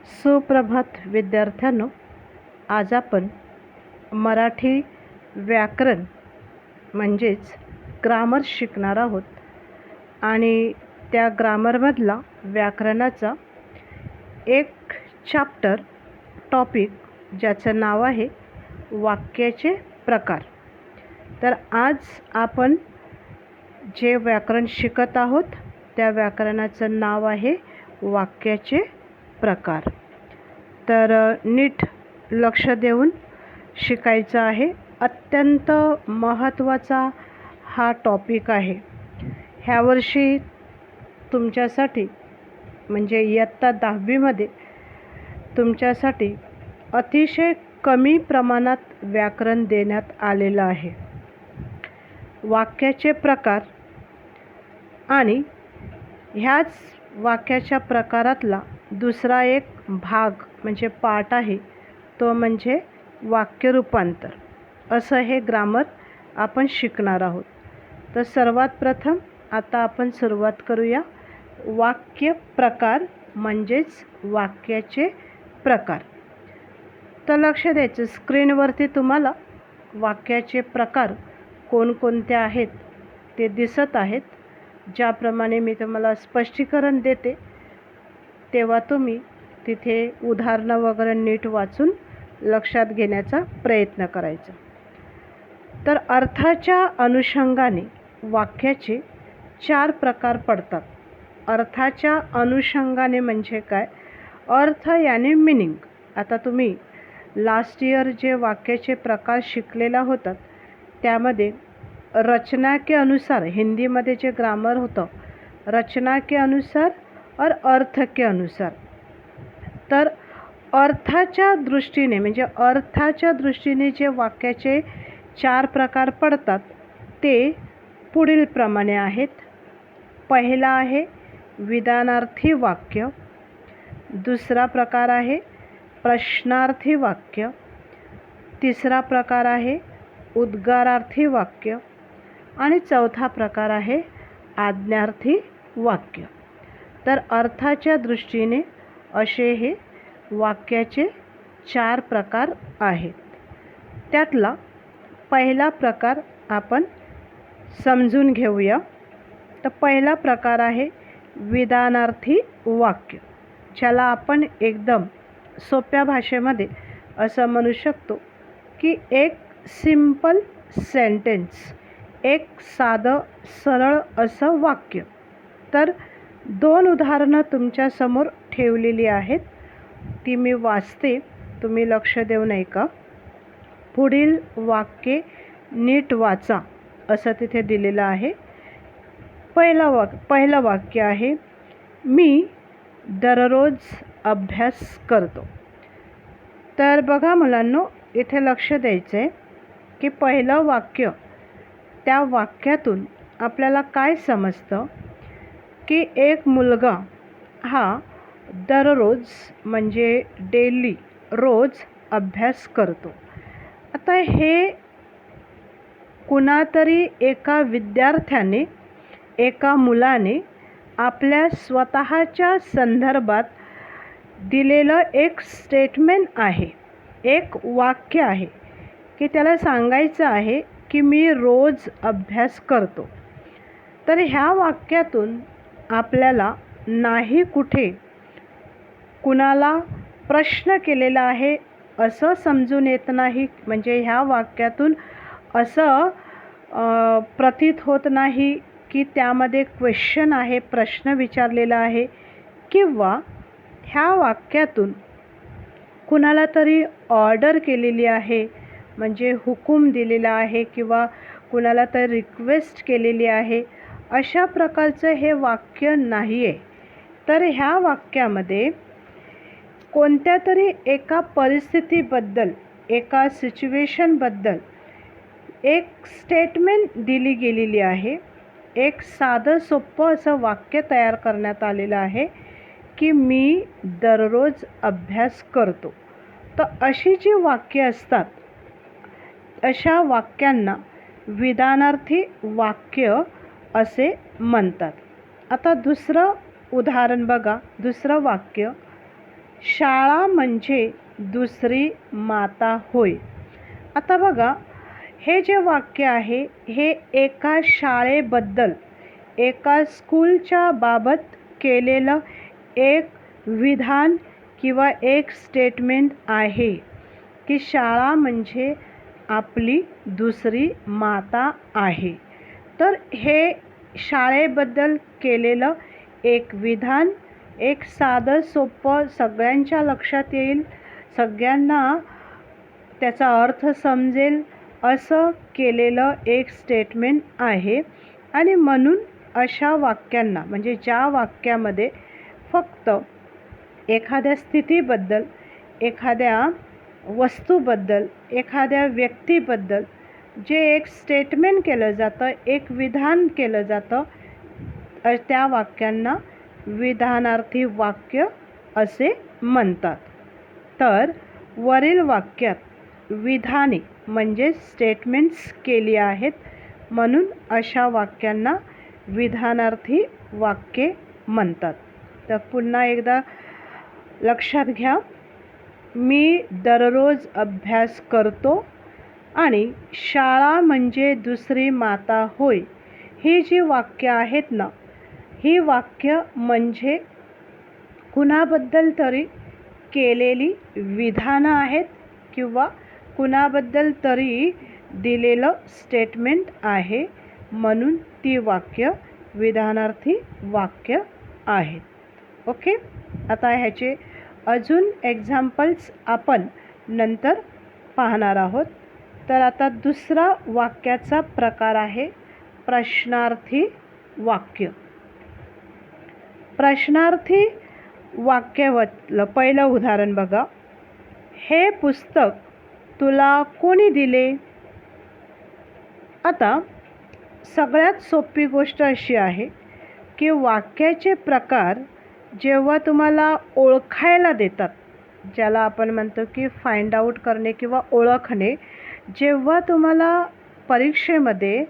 सुप्रभात विद्यार्थ्यांनो, आज आपण मराठी व्याकरण म्हणजेच ग्रामर शिकणार आहोत आणि त्या ग्रामरमधला व्याकरणाचा एक चॅप्टर टॉपिक ज्याचं नाव आहे वाक्याचे प्रकार. तर आज आपण जे व्याकरण शिकत आहोत त्या व्याकरणाचं नाव आहे वाक्याचे प्रकार. तर नीट लक्ष देऊन शिकायचं आहे. अत्यंत महत्त्वाचा हा टॉपिक आहे. ह्या वर्षी तुमच्यासाठी म्हणजे इयत्ता 10वीमध्ये तुमच्यासाठी अतिशय कमी प्रमाणात व्याकरण देण्यात आलेलं आहे. वाक्याचे प्रकार आणि ह्याच वाक्याच्या प्रकारातला दुसरा एक भाग म्हणजे पार्ट आहे, तो म्हणजे वाक्य रूपांतर. असं हे ग्रामर आपण शिकणार आहोत. तर सर्वात प्रथम आता आपण सुरुवात करूया. वाक्य प्रकार म्हणजेच वाक्याचे प्रकार. तर लक्ष द्यायचं, स्क्रीनवरती तुम्हाला वाक्याचे प्रकार कोणकोणते आहेत ते दिसत आहेत. ज्याप्रमाणे मी तुम्हाला स्पष्टीकरण देते तेव्हा तुम्ही तिथे उदाहरणं वगैरे नीट वाचून लक्षात घेण्याचा प्रयत्न करायचा. तर अर्थाच्या अनुषंगाने वाक्याचे 4 प्रकार पडतात. अर्थाच्या अनुषंगाने म्हणजे काय? अर्थ याने मिनिंग. आता तुम्ही लास्ट इयर जे वाक्याचे प्रकार शिकलेला होतात त्यामध्ये रचना के अनुसार, हिंदीमध्ये जे ग्रामर होतं, रचना के अनुसार और अर्थ के अनुसार. तर अर्थाच्या दृष्टीने म्हणजे अर्थाच्या दृष्टीने जे वाक्याचे 4 प्रकार पडतात ते पुढील प्रमाणे आहेत. पहिला आहे विधानार्थी वाक्य, दुसरा प्रकार आहे प्रश्नार्थी वाक्य, तिसरा प्रकार आहे उद्गारार्थी वाक्य आणि चौथा प्रकार आहे आज्ञार्थी वाक्य. तर अर्थाच्या दृष्टीने असे हे वाक्याचे 4 प्रकार आहेत. त्यातला पहिला प्रकार आपण समजून घेऊया. तर पहिला प्रकार आहे विधानार्थी वाक्य, ज्याला आपण एकदम सोप्या भाषेमध्ये असं म्हणू शकतो की एक सिंपल सेंटेन्स, एक साधं सरळ असं वाक्य. तर 2 उदाहरणं तुमच्यासमोर ठेवलेली आहेत, ती मी वाचते, तुम्ही लक्ष देऊन ऐका. पुढील वाक्ये नीट वाचा असं तिथे दिलेलं आहे. पहिलं वाक्य आहे मी दररोज अभ्यास करतो. तर बघा मुलांनो, इथे लक्ष द्यायचं आहे की पहिलं वाक्य, त्या वाक्यातून आपल्याला काय समजतं की एक मुलगा हा दररोज म्हणजे डेली रोज अभ्यास करतो. आता हे कुणातरी एका विद्यार्थ्याने, एका मुलाने आपल्या स्वतःच्या संदर्भात दिलेलं एक स्टेटमेंट आहे, एक वाक्य आहे की त्याला सांगायचं आहे की मी रोज अभ्यास करतो. तर ह्या वाक्यातून आपल्याला नाही कुठे कुणाला प्रश्न केलेला आहे असं समजून येत नाही. म्हणजे ह्या वाक्यातून असं प्रतीत होत नाही की त्यामध्ये क्वेश्चन आहे, प्रश्न विचारलेला आहे, किंवा ह्या वाक्यातून कुणाला तरी ऑर्डर केलेली आहे म्हणजे हुकूम दिलेला आहे किंवा कुणाला तरी रिक्वेस्ट केलेली आहे, अशा प्रकारचं हे वाक्य नाही आहे. तर ह्या वाक्यामध्ये कोणत्या तरी एका परिस्थितीबद्दल, एका सिच्युएशनबद्दल एक स्टेटमेंट दिली गेलेली आहे. एक साधं सोपं असं वाक्य तयार करण्यात आलेलं आहे की मी दररोज अभ्यास करतो. तर अशी जी वाक्य असतात अशा वाक्यांना विधानार्थी वाक्य असे म्हणतात. आता दुसरं उदाहरण बघा. दुसरं वाक्य, शाळा म्हणजे दुसरी माता होय. आता बघा, हे जे वाक्य आहे हे एका शाळेबद्दल, एका स्कूलच्या बाबत केलेलं एक विधान किंवा एक स्टेटमेंट आहे की शाळा म्हणजे आपली दुसरी माता आहे. तर हे शाळेबद्दल केलेलं एक विधान, एक साधं सोपं, सगळ्यांच्या लक्षात येईल, सगळ्यांना त्याचा अर्थ समजेल असं केलेलं एक स्टेटमेंट आहे. आणि म्हणून अशा वाक्यांना, म्हणजे ज्या वाक्यामध्ये फक्त एखाद्या स्थितीबद्दल, एखाद्या वस्तूबद्दल, एखाद्या व्यक्तीबद्दल जे एक स्टेटमेंट केलं जातं, एक विधान केलं जातं, त्या वाक्यांना विधानार्थी वाक्य असे म्हणतात. तर वरील वाक्यात विधाने म्हणजे स्टेटमेंट्स केली आहेत, म्हणून अशा वाक्यांना विधानार्थी वाक्ये म्हणतात. तर पुन्हा एकदा लक्षात घ्या, मी दररोज अभ्यास करतो आणि शाळा म्हणजे दुसरी माता होय. ही जी वाक्य आहेत ना, ही वाक्य म्हणजे कुणाबद्दल तरी केलेली विधानं आहेत किंवा कुणाबद्दल तरी दिलेलं स्टेटमेंट आहे, म्हणून ती वाक्य विधानार्थी वाक्य आहेत. ओके. आता ह्याचे अजून एक्झाम्पल्स आपण नंतर पाहणार आहोत. तर आता दुसरा वाक्याचा प्रकार आहे प्रश्नार्थी वाक्य. प्रश्नार्थी वाक्यातलं पहिलं उदाहरण बघा. हे पुस्तक तुला कोणी दिले? आता सगळ्यात सोपी गोष्ट अशी आहे की वाक्याचे प्रकार जेव्हा तुम्हाला ओळखायला देतात, ज्याला आपण म्हणतो की फाइंड आउट करणे किंवा ओळखणे, जेव्हा तुम्हाला परीक्षेमध्ये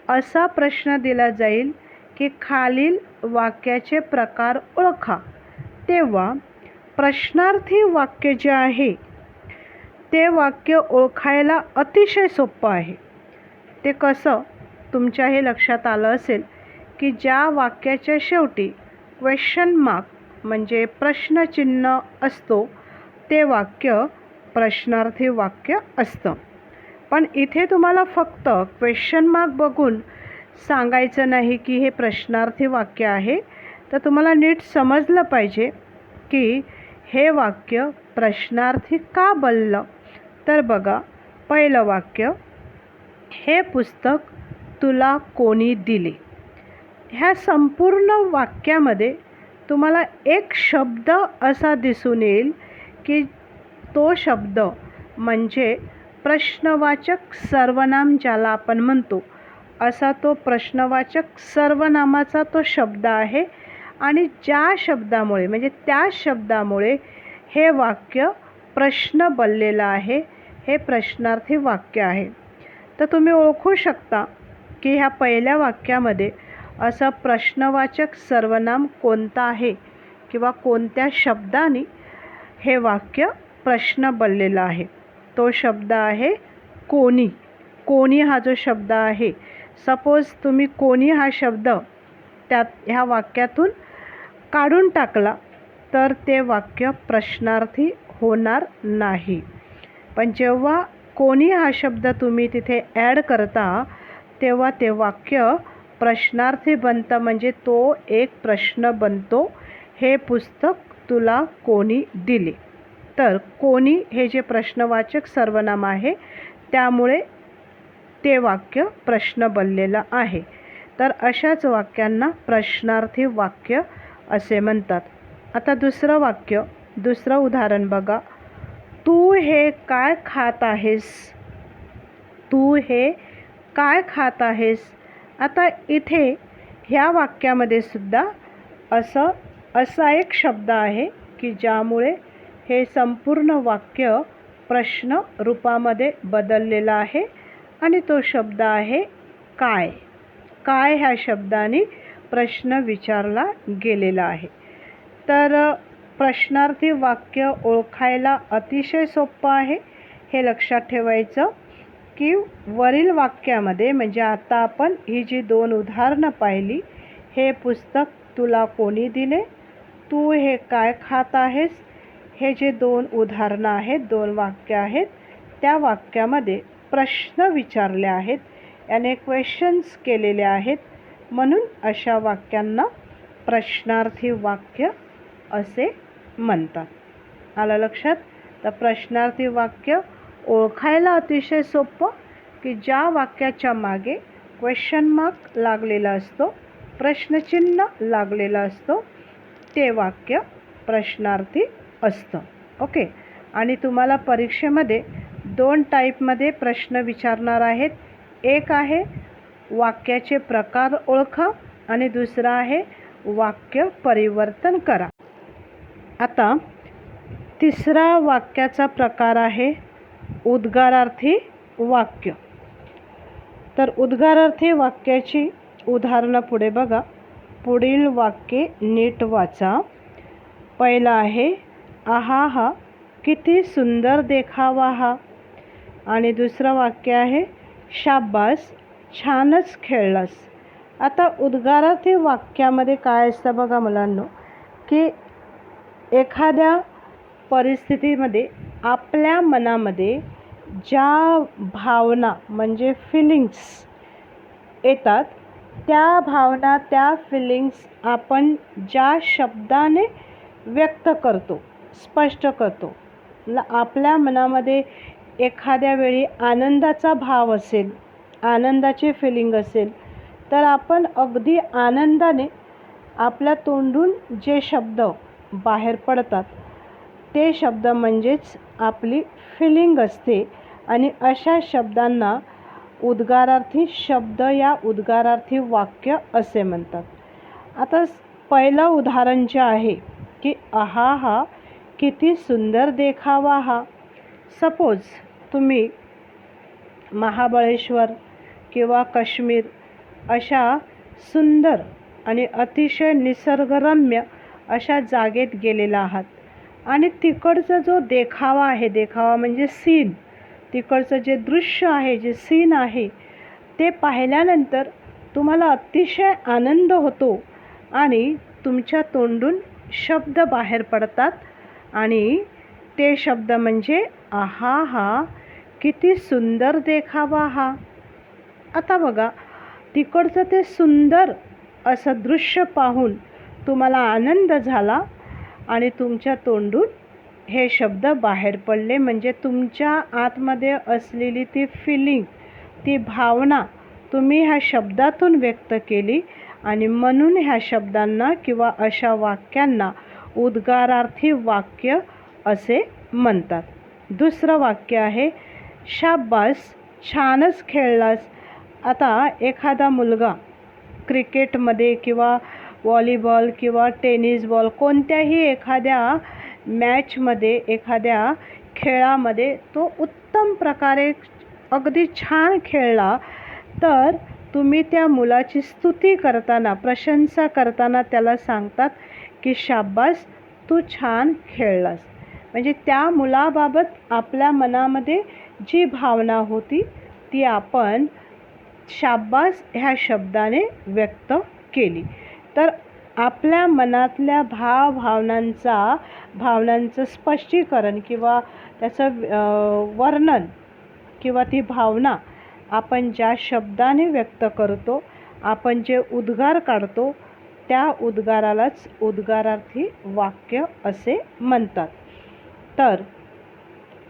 असा प्रश्न दिला जाईल की खालील वाक्याचे प्रकार ओळखा, तेव्हा प्रश्नार्थी वाक्य जे आहे ते वाक्य ओळखायला अतिशय सोपं आहे. ते कसं, तुमच्या हे लक्षात आलं असेल की ज्या वाक्याच्या शेवटी क्वेश्चन मार्क म्हणजे प्रश्नचिन्ह असतो ते वाक्य प्रश्नार्थी वाक्य असतं. पण इथे तुम्हाला फक्त क्वेश्चन मार्क बघून सांगायचं नाही की हे प्रश्नार्थी वाक्य आहे. तर तुम्हाला नीट समजलं पाहिजे की हे वाक्य प्रश्नार्थी का बनलं. तर बघा, पहिलं वाक्य, हे पुस्तक तुला कोणी दिले. ह्या संपूर्ण वाक्यामध्ये तुम्हाला एक शब्द असा दिसून येईल की तो शब्द म्हणजे प्रश्नवाचक सर्वनाम ज्याला आपण म्हणतो, असा तो प्रश्नवाचक सर्वनामाचा तो शब्द आहे. आणि ज्या शब्दामुळे, म्हणजे त्या शब्दामुळे हे वाक्य प्रश्न बनलेलं आहे, हे प्रश्नार्थी वाक्य आहे. तर तुम्ही ओळखू शकता की ह्या पहिल्या वाक्यामध्ये असं प्रश्नवाचक सर्वनाम कोणतं आहे किंवा कोणत्या शब्दाने हे वाक्य प्रश्न बनलेलं आहे. तो शब्द आहे कोणी. कोणी हा जो शब्द आहे, सपोज तुम्ही कोणी हा शब्द ह्या वाक्यातून काढून टाकला तर ते वाक्य प्रश्नार्थी होणार नाही. पण जेव्हा कोणी हा शब्द तुम्ही तिथे ॲड करता तेव्हा ते वाक्य प्रश्नार्थी बनतं, म्हणजे तो एक प्रश्न बनतो. हे पुस्तक तुला कोणी दिले. तर कोणी हे जे प्रश्नवाचक सर्वनाम आहे त्यामुळे ते वाक्य प्रश्न बनलेलं आहे. तर अशाच वाक्यांना प्रश्नार्थी वाक्य असे म्हणतात. आता दुसरं वाक्य, दुसरं उदाहरण बघा. तू हे काय खात आहेस? तू हे काय खात आहेस? आता इथे ह्या वाक्यामध्ये सुद्धा असा एक शब्द आहे की ज्यामुळे हे संपूर्ण वाक्य प्रश्न रूपामध्ये बदललेलं आहे आणि तो शब्द आहे काय. ह्या शब्दाने प्रश्न विचारला गेलेला आहे. तर प्रश्नार्थी वाक्य ओळखायला अतिशय सोपं आहे. हे लक्षात ठेवायचं की वरील वाक्यामध्ये, म्हणजे आता आपण ही जी 2 उदाहरणं पाहिली, हे पुस्तक तुला कोणी दिले, तू हे काय खात आहेस, हे जे 2 उदाहरणं आहेत, 2 वाक्य आहेत, त्या वाक्यामध्ये प्रश्न विचारले आहेत, याने क्वेश्चन्स केलेले आहेत, म्हणून अशा वाक्यांना प्रश्नार्थी वाक्य असे म्हणतात. आलं लक्षात? तर प्रश्नार्थी वाक्य ओळखायला अतिशय सोपं की ज्या वाक्याच्या मागे क्वेश्चन मार्क लागलेला असतो, प्रश्नचिन्ह लागलेला असतो, ते वाक्य प्रश्नार्थी असतं. ओके. आणि तुम्हाला परीक्षेमध्ये 2 टाईपमध्ये प्रश्न विचारणार आहेत. एक आहे वाक्याचे प्रकार ओळखा आणि दुसरा आहे वाक्य परिवर्तन करा. आता तिसरा वाक्याचा प्रकार आहे उद्गारार्थी वाक्य. तर उद्गारार्थी वाक्याची उदाहरणं पुढे बघा. पुढील वाक्ये नीट वाचा. पहिलं आहे आहा हा किती सुंदर देखावा हा. आणि दुसरं वाक्य आहे शाबास छानच खेळलास. आता उद्गारार्थी वाक्यामध्ये काय असतं बघा मुलांनो, की एखाद्या परिस्थितीमध्ये आपल्या मनामध्ये ज्या भावना म्हणजे फिलिंग्स येतात, त्या भावना, त्या फिलिंग्स आपण ज्या शब्दाने व्यक्त करतो, स्पष्ट करतो. आपल्या मनामध्ये एखाद्या वेळी आनंदाचा भाव असेल, आनंदाची फिलिंग असेल, तर आपण अगदी आनंदाने आपल्या तोंडून जे शब्द बाहेर पडतात, ते शब्द म्हणजेच आपली फिलिंग असते. आणि अशा शब्दांना उद्गारार्थी शब्द या उद्गारार्थी वाक्य असे म्हणतात. आता पहिलं उदाहरण जे आहे की आहा हा किती सुंदर देखावा हा. सपोज तुम्ही महाबळेश्वर किंवा काश्मीर अशा सुंदर आणि अतिशय निसर्गरम्य अशा जागेत गेलेला आहात आणि तिकडचा जो देखावा आहे, देखावा म्हणजे सीन, तिकडचं जे दृश्य आहे, जे सीन आहे, ते पाहिल्यानंतर तुम्हाला अतिशय आनंद होतो आणि तुमच्या तोंडून शब्द बाहेर पडतात आणि ते शब्द म्हणजे आहा हा किती सुंदर देखावा हा. आता बघा, तिकडचं ते सुंदर असं दृश्य पाहून तुम्हाला आनंद झाला आणि तुमच्या तोंडून हे शब्द बाहेर पडले. म्हणजे तुमच्या आतमध्ये असलेली ती फिलिंग, ती भावना तुम्ही ह्या शब्दातून व्यक्त केली आणि म्हणून ह्या शब्दांना किंवा अशा वाक्यांना उद्गारार्थी वाक्य असे म्हणतात. दुसरं वाक्य आहे शाबास छानच खेळलास. आता एखादा मुलगा क्रिकेटमध्ये किंवा व्हॉलीबॉल किंवा टेनिस बॉल कोणत्याही एखाद्या मॅचमध्ये, एखाद्या खेळामध्ये तो उत्तम प्रकारे अगदी छान खेळला, तर तुम्ही त्या मुलाची स्तुती करताना, प्रशंसा करताना त्याला सांगतात की शाबास तू छान खेळलास. म्हणजे त्या मुलाबाबत आपल्या मनामध्ये जी भावना होती ती आपण शाबास ह्या शब्दाने व्यक्त केली. तर आपल्या मनातल्या भावनांचं स्पष्टीकरण किंवा त्याचं वर्णन किंवा ती भावना आपण ज्या शब्दाने व्यक्त करतो, आपण जे उद्गार काढतो, त्या उद्गारालाच उद्गारार्थी वाक्य असे म्हणतात. तर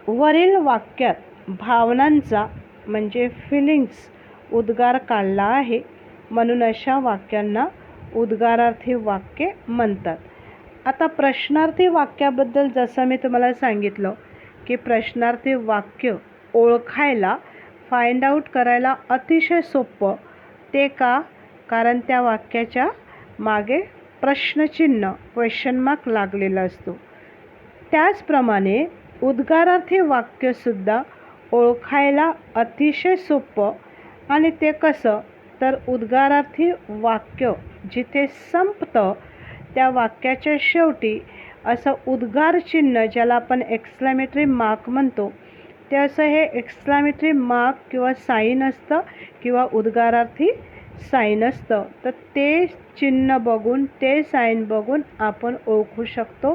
वरील वाक्यात भावनांचा म्हणजे फिलिंग्स उद्गार काढला आहे, म्हणून अशा वाक्यांना उद्गारार्थी वाक्य म्हणतात. आता प्रश्नार्थी वाक्याबद्दल जसं मी तुम्हाला सांगितलं की प्रश्नार्थी वाक्य ओळखायला, फाइंड आउट करायला अतिशय सोपं. ते का? कारण त्या वाक्याच्या मागे प्रश्नचिन्ह, क्वेश्चन मार्क लागलेला असतो. त्याचप्रमाणे उद्गारार्थी वाक्यसुद्धा ओळखायला अतिशय सोपं. आणि ते कसं? तर उद्गारार्थी वाक्य जिथे संपतं त्या वाक्याच्या शेवटी असं उद्गार चिन्ह ज्याला आपण एक्सक्लेमेटरी मार्क म्हणतो, ते असं हे एक्सक्लेमेटरी मार्क किंवा साईन असतं किंवा उद्गारार्थी साईन असतं. तर ते चिन्ह बघून, ते साईन बघून आपण ओळखू शकतो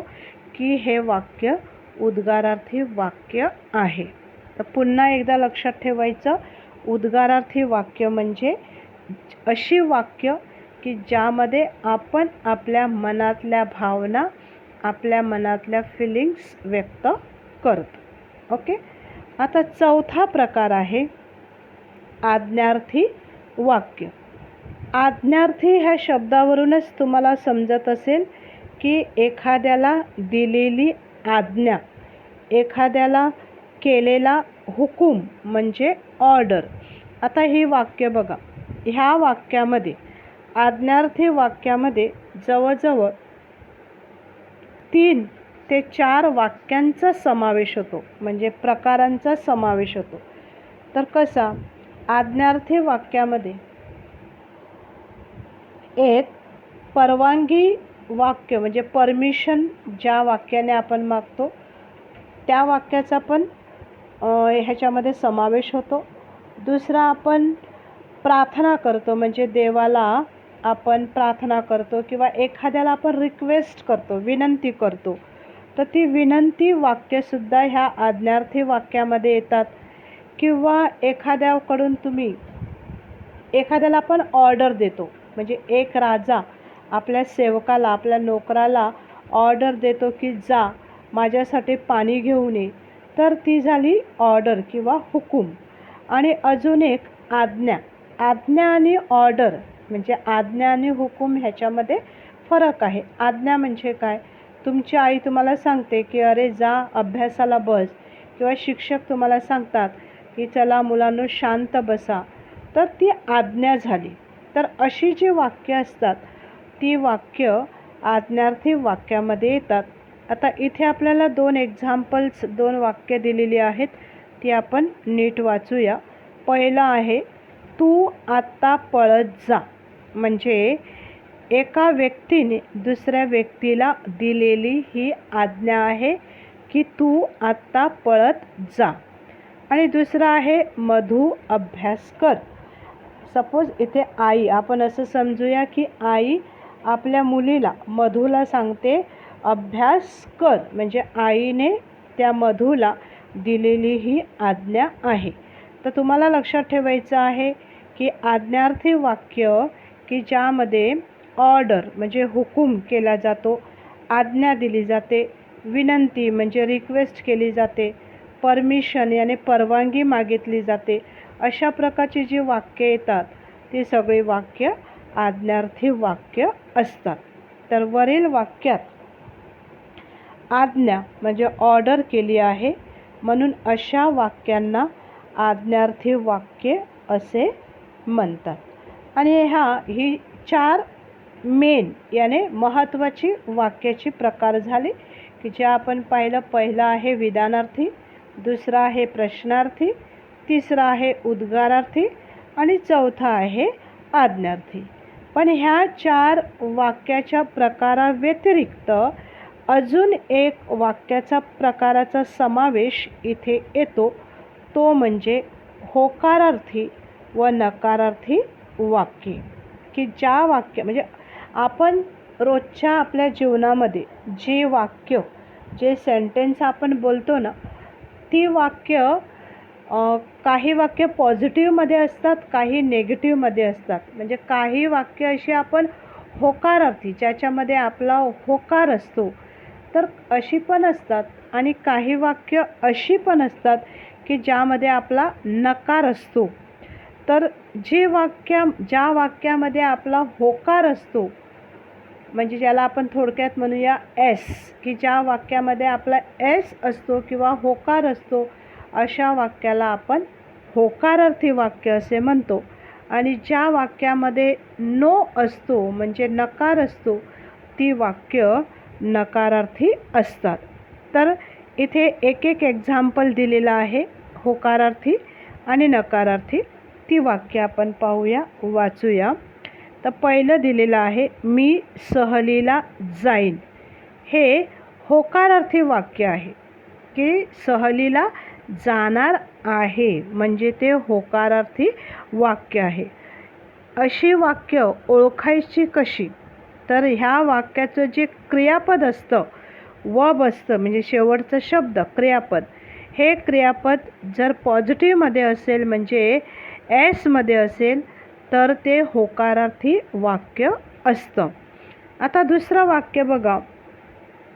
की हे वाक्य उद्गारार्थी वाक्य आहे. तर पुन्हा एकदा लक्षात ठेवायचं, उद्गारार्थी वाक्य म्हणजे अशी वाक्य की ज्यामध्ये आपण आपल्या मनातल्या भावना, आपल्या मनातल्या फिलिंग्स व्यक्त करतो. ओके. आता चौथा प्रकार आहे आज्ञार्थी वाक्य. आज्ञार्थी ह्या शब्दावरूनच तुम्हाला समजत असेल की एखाद्याला दिलेली आज्ञा, एखाद्याला केलेला हुकूम म्हणजे ऑर्डर. आता ही वाक्य बघा, ह्या वाक्यामध्ये, आज्ञार्थी वाक्यामध्ये जवळजवळ 3 ते 4 वाक्यांचा समावेश होतो, म्हणजे प्रकारांचा समावेश होतो. तर कसा, आज्ञार्थी वाक्यामध्ये एक परवानगी वाक्य म्हणजे परमिशन ज्या वाक्याने आपण मागतो त्या वाक्याचा पण ह्याच्यामध्ये समावेश होतो. दुसरा, आपण प्रार्थना करतो म्हणजे देवाला आपण प्रार्थना करतो किंवा एखाद्याला आपण रिक्वेस्ट करतो, विनंती करतो, तर ती विनंती वाक्यसुद्धा ह्या आज्ञार्थी वाक्यामध्ये येतात. किंवा एखाद्याकडून तुम्ही एखाद्याला आपण ऑर्डर देतो, म्हणजे एक राजा आपल्या सेवकाला, आपल्या नोकराला ऑर्डर देतो की जा माझ्यासाठी पाणी घेऊन ये, तर ती झाली ऑर्डर किंवा हुकूम. आणि अजून एक आज्ञा. आज्ञा आणि ऑर्डर म्हणजे आज्ञा आणि हुकूम ह्याच्यामध्ये फरक आहे. आज्ञा म्हणजे काय, तुमची आई तुम्हाला सांगते की अरे जा अभ्यासाला बस, किंवा शिक्षक तुम्हाला सांगतात की चला मुलांनो शांत बसा, तर ती आज्ञा झाली. तर अशी जी वाक्य असतात ती वाक्य आज्ञार्थी वाक्यामध्ये येतात. आता इथे आपल्याला 2 एक्झाम्पल्स, 2 वाक्य दिलेली आहेत, ती आपण नीट वाचूया. पहिलं आहे तू आत्ता पळत जा. म्हणजे एका व्यक्तीने दुसऱ्या व्यक्तीला दिलेली ही आज्ञा आहे की तू आत्ता पळत जा. आणि दुसरं आहे मधू अभ्यास कर. सपोज इथे आई, आपण असं समजूया की आई आपल्या मुलीला मधूला सांगते अभ्यास कर, म्हणजे आईने त्या मधूला दिलेली ही आज्ञा आहे. तर तुम्हाला लक्षात ठेवायचं आहे की आज्ञार्थी वाक्य की ज्यामध्ये ऑर्डर म्हणजे हुकूम केला जातो, आज्ञा दिली जाते, विनंती म्हणजे रिक्वेस्ट केली जाते, परमिशन याने परवानगी मागितली जाते, अशा प्रकारची जी वाक्य येतात ती सगळी वाक्य आज्ञार्थी वाक्य असतात. तर वरील वाक्यात आज्ञा म्हणजे ऑर्डर केली आहे, म्हणून अशा वाक्यांना आज्ञार्थी वाक्य असे म्हणतात. आणि ही 4 मेन याने महत्त्वाची वाक्याची प्रकार झाली की जे आपण पाहिलं. पहिला आहे विधानार्थी, दुसरा आहे प्रश्नार्थी, तिसरा आहे उद्गारार्थी आणि चौथा आहे आज्ञार्थी. पण ह्या 4 वाक्याच्या प्रकाराव्यतिरिक्त अजून एक वाक्याचा प्रकाराचा समावेश इथे येतो, तो म्हणजे होकारार्थी व नकारार्थी वाक्ये. की ज्या वाक्य म्हणजे आपण रोजच्या आपल्या जीवनामध्ये जे वाक्य, जे सेंटेन्स आपण बोलतो ना, ती वाक्य काही वाक्य पॉझिटिव्हमध्ये असतात, काही नेगेटिव्हमध्ये असतात. म्हणजे काही वाक्य अशी आपण होकारार्थी, ज्याच्यामध्ये आपला होकार असतो, तर अशी पण असतात. आणि काही वाक्य अशी पण असतात की ज्यामध्ये आपला नकार असतो. तर ज्या वाक्यामध्ये आपला होकार असतो, म्हणजे ज्याला आपण थोडक्यात म्हणूया एस, की ज्या वाक्यामध्ये आपला एस असतो किंवा होकार असतो, अशा वाक्याला आपण होकारार्थी वाक्य असे म्हणतो. आणि ज्या वाक्यामध्ये नो असतो म्हणजे नकार असतो, ती वाक्य नकारार्थी असतात. तर इथे एक एक्झाम्पल दिलेलं आहे होकारार्थी आणि नकारार्थी. ती वाक्य आपण पाहूया, वाचूया. तर पहिलं दिलेलं आहे मी सहलीला जाईन. हे होकारार्थी वाक्य आहे, की सहलीला जाणार आहे म्हणजे ते होकारार्थी वाक्य आहे. अशी वाक्य ओळखायची कशी? तर ह्या वाक्याचं जे क्रियापद असतं, वर्ब असतं म्हणजे शेवटचं शब्द क्रियापद, हे क्रियापद जर पॉझिटिव्हमध्ये असेल म्हणजे एसमध्ये असेल तर ते होकारार्थी वाक्य असतं. आता दुसरं वाक्य बघा,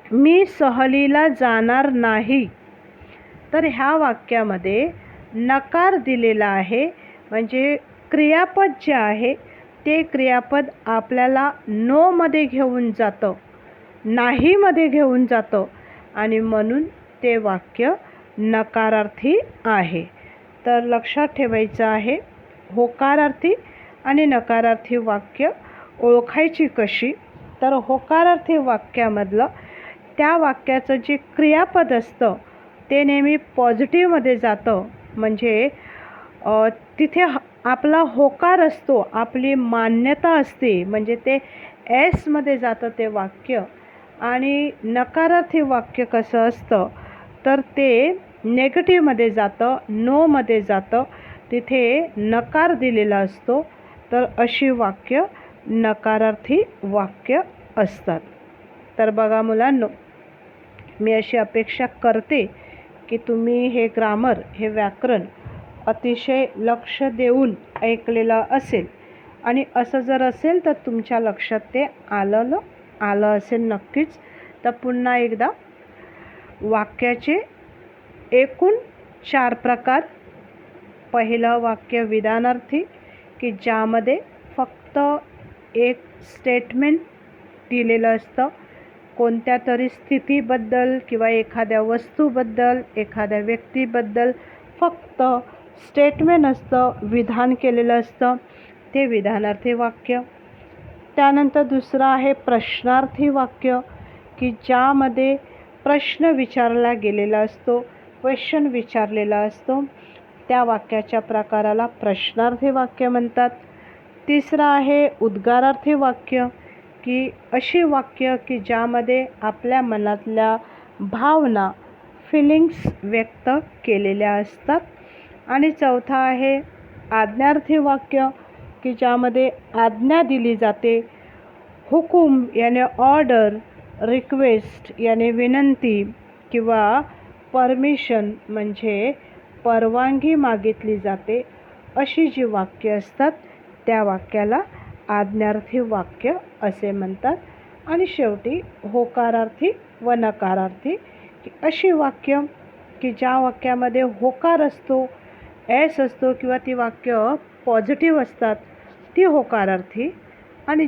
मी सहलीला जाणार नाही. तर ह्या वाक्यामध्ये नकार दिलेला आहे म्हणजे क्रियापद जे आहे ते क्रियापद आपल्याला नोमध्ये घेऊन जातं, नाहीमध्ये घेऊन जातं आणि म्हणून ते वाक्य नकारार्थी आहे. तर लक्षात ठेवायचं आहे, होकारार्थी आणि नकारार्थी वाक्य ओळखायची कशी? तर होकारार्थी वाक्यामधलं त्या वाक्याचं जे क्रियापद असतं ते नेहमी पॉझिटिव्हमध्ये जातं म्हणजे तिथे आपला होकार असतो, आपली मान्यता असते म्हणजे ते एसमध्ये जातं ते वाक्य. आणि नकारार्थी वाक्य कसं असतं तर ते नेगेटिव्हमध्ये जातं, नोमध्ये जातं, तिथे नकार दिलेला असतो. तर अशी वाक्य नकारार्थी वाक्य असतात. तर बघा मुलांनो, मी अशी अपेक्षा करते की तुम्ही हे ग्रामर, हे व्याकरण अतिशय लक्ष देऊन ऐकलेलं असेल आणि असं जर असेल तर तुमच्या लक्षात ते आलं असेल नक्कीच. तर पुन्हा एकदा वाक्याचे एकूण 4 प्रकार. पहिलं वाक्य विधानार्थी, की ज्यामध्ये फक्त एक स्टेटमेंट दिलेलं असतं कोणत्या तरी स्थितीबद्दल किंवा एखाद्या वस्तूबद्दल, एखाद्या व्यक्तीबद्दल फक्त स्टेटमेंट असतं, विधान केलेलं असतं, ते विधानार्थी वाक्य. त्यानंतर दुसरं आहे प्रश्नार्थी वाक्य, की ज्यामध्ये प्रश्न विचारला गेलेला असतो, क्वेश्चन विचारलेला असतो, त्या वाक्याच्या प्रकाराला प्रश्नार्थी वाक्य म्हणतात. तिसरं आहे उद्गारार्थी वाक्य, की अशी वाक्य की ज्यामध्ये आपल्या मनातल्या भावना, फिलिंग्स व्यक्त केलेल्या असतात. आणि चौथा आहे आज्ञार्थी वाक्य, की ज्यामध्ये आज्ञा दिली जाते, हुकूम याने ऑर्डर, रिक्वेस्ट याने विनंती किंवा परमिशन म्हणजे परवानगी मागितली जाते. अशी जी वाक्य असतात त्या वाक्याला आज्ञार्थी वाक्य असे म्हणतात. आणि शेवटी होकारार्थी व नकारार्थी, की अशी वाक्य की ज्या वाक्यामध्ये होकार असतो, एस असतो किंवा ती वाक्य पॉझिटिव्ह असतात ती होकारार्थी, आणि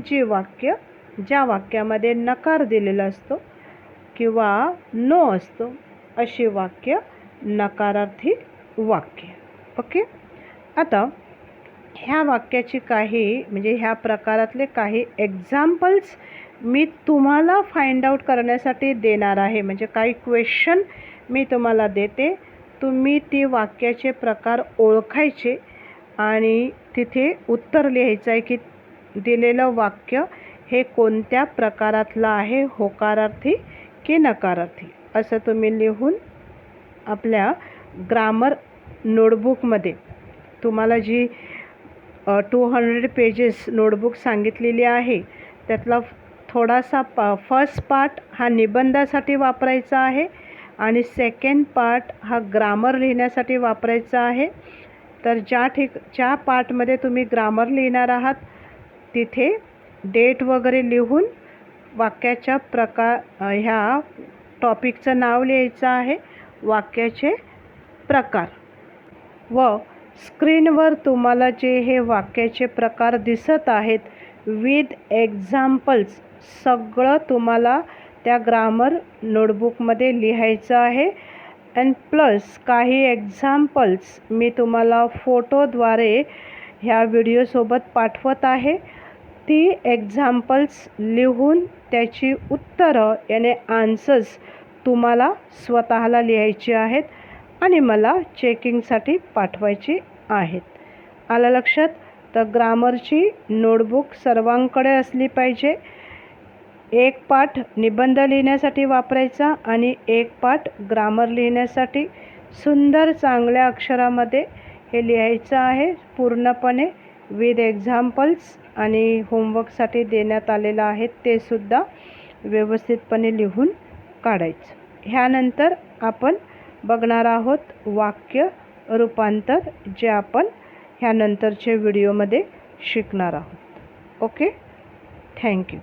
ज्या वाक्यामध्ये नकार दिलेला असतो किंवा नो असतो अशी वाक्य नकारार्थी वाक्य. ओके. आता ह्या वाक्याची काही म्हणजे ह्या प्रकारातले काही एक्झाम्पल्स मी तुम्हाला फाइंड आउट करण्यासाठी देणार आहे. म्हणजे काही क्वेश्चन मी तुम्हाला देते, तुम्ही ती वाक्याचे प्रकार ओळखायचे आणि तिथे उत्तर लिहायचं आहे की दिलेलं वाक्य हे कोणत्या प्रकारातलं आहे, होकारार्थी की नकारार्थी. असं तुम्ही लिहून आपल्या ग्रामर नोटबुकमध्ये, तुम्हाला जी 200 पेजेस नोटबुक सांगितलेली आहे त्यातला थोडासा फर्स्ट पार्ट हा निबंधासाठी वापरायचा आहे आणि सेकंड पार्ट हा ग्रामर लिहिण्यासाठी वापरायचा आहे. तर ज्या पार्टमध्ये तुम्ही ग्रामर लिहिणार आहात तिथे डेट वगैरे लिहून वाक्याच्या ह्या टॉपिकचं नाव लिहायचं आहे, वाक्याचे प्रकार, व स्क्रीनवर तुम्हाला जे हे वाक्याचे प्रकार दिसत आहेत विथ एक्झाम्पल्स सगळं तुम्हाला त्या ग्रामर नोटबुकमध्ये लिहायचं आहे. अँड प्लस काही एक्झाम्पल्स मी तुम्हाला फोटोद्वारे ह्या व्हिडिओसोबत पाठवत आहे. ती एक्झाम्पल्स लिहून त्याची उत्तरं याने आन्सर्स तुम्हाला स्वतःला लिहायची आहेत आणि मला चेकिंगसाठी पाठवायची आहेत. आलं लक्षात? तर ग्रामरची नोटबुक सर्वांकडे असली पाहिजे. एक पाठ निबंध लिहिण्यासाठी वापरायचा आणि एक पाठ ग्रामर लिहिण्यासाठी. सुंदर चांगल्या अक्षरामध्ये हे लिहायचं आहे पूर्णपणे विथ एक्झाम्पल्स, आणि होमवर्कसाठी देण्यात आलेलं आहे ते सुद्धा व्यवस्थितपणे लिहून काढायचं. ह्यानंतर आपण बघणार आहोत वाक्य रूपांतर, जे आपण ह्यानंतरच्या व्हिडिओमध्ये शिकणार आहोत. Okay, thank you.